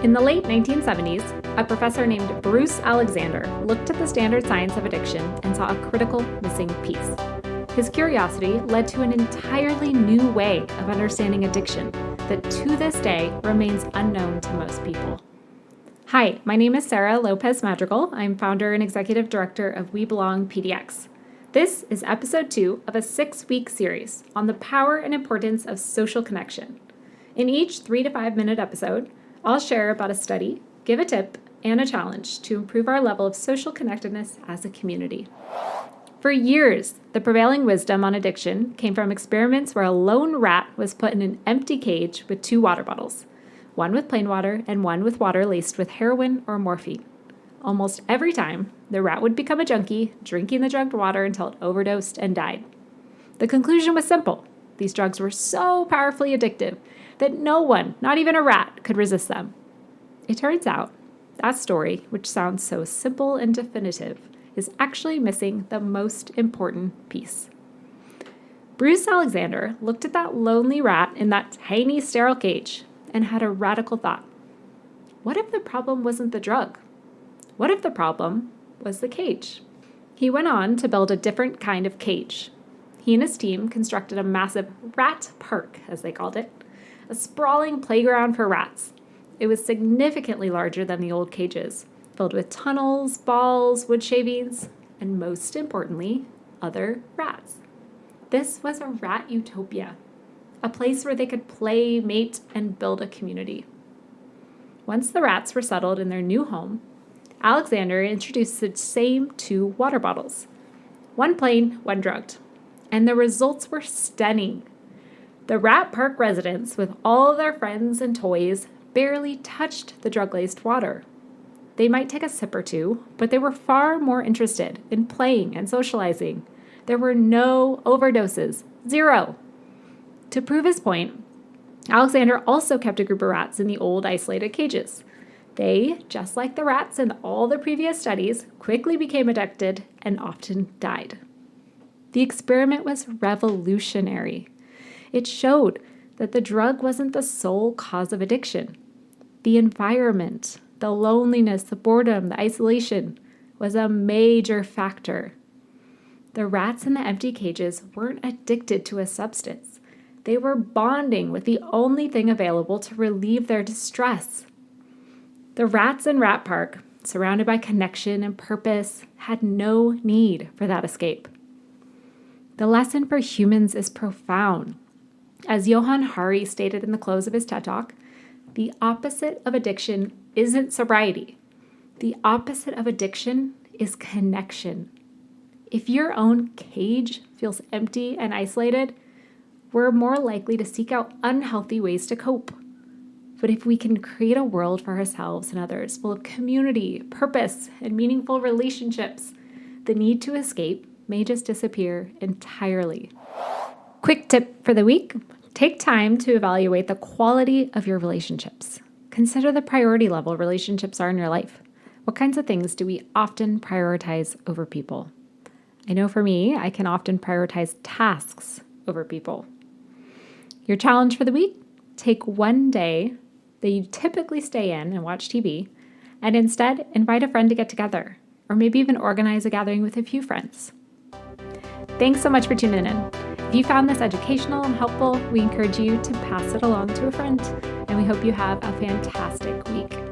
In the late 1970s, a professor named Bruce Alexander looked at the standard science of addiction and saw a critical missing piece. His curiosity led to an entirely new way of understanding addiction that to this day remains unknown to most people. Hi, my name is Sarah Lopez Madrigal. I'm founder and executive director of We Belong PDX. This is episode 2 of a 6-week series on the power and importance of social connection. In each 3 to 5 minute episode, I'll share about a study, give a tip, and a challenge to improve our level of social connectedness as a community. For years, the prevailing wisdom on addiction came from experiments where a lone rat was put in an empty cage with 2 water bottles, one with plain water and one with water laced with heroin or morphine. Almost every time, the rat would become a junkie, drinking the drugged water until it overdosed and died. The conclusion was simple. These drugs were so powerfully addictive that no one, not even a rat, could resist them. It turns out that story, which sounds so simple and definitive, is actually missing the most important piece. Bruce Alexander looked at that lonely rat in that tiny sterile cage and had a radical thought. What if the problem wasn't the drug? What if the problem was the cage? He went on to build a different kind of cage. He and his team constructed a massive rat park, as they called it, a sprawling playground for rats. It was significantly larger than the old cages, filled with tunnels, balls, wood shavings, and most importantly, other rats. This was a rat utopia, a place where they could play, mate, and build a community. Once the rats were settled in their new home, Alexander introduced the same 2 water bottles, one plain, one drugged, and the results were stunning. The rat park residents, with all of their friends and toys, barely touched the drug-laced water. They might take a sip or two, but they were far more interested in playing and socializing. There were no overdoses, 0. To prove his point, Alexander also kept a group of rats in the old isolated cages. They, just like the rats in all the previous studies, quickly became addicted and often died. The experiment was revolutionary. It showed that the drug wasn't the sole cause of addiction. The environment, the loneliness, the boredom, the isolation was a major factor. The rats in the empty cages weren't addicted to a substance. They were bonding with the only thing available to relieve their distress. The rats in Rat Park, surrounded by connection and purpose, had no need for that escape. The lesson for humans is profound. As Johann Hari stated in the close of his TED Talk, the opposite of addiction isn't sobriety. The opposite of addiction is connection. If your own cage feels empty and isolated, we're more likely to seek out unhealthy ways to cope. But if we can create a world for ourselves and others full of community, purpose, and meaningful relationships, the need to escape may just disappear entirely. Quick tip for the week. Take time to evaluate the quality of your relationships. Consider the priority level relationships are in your life. What kinds of things do we often prioritize over people? I know for me, I can often prioritize tasks over people. Your challenge for the week, take one day that you typically stay in and watch TV, and instead invite a friend to get together, or maybe even organize a gathering with a few friends. Thanks so much for tuning in. If you found this educational and helpful, we encourage you to pass it along to a friend, and we hope you have a fantastic week.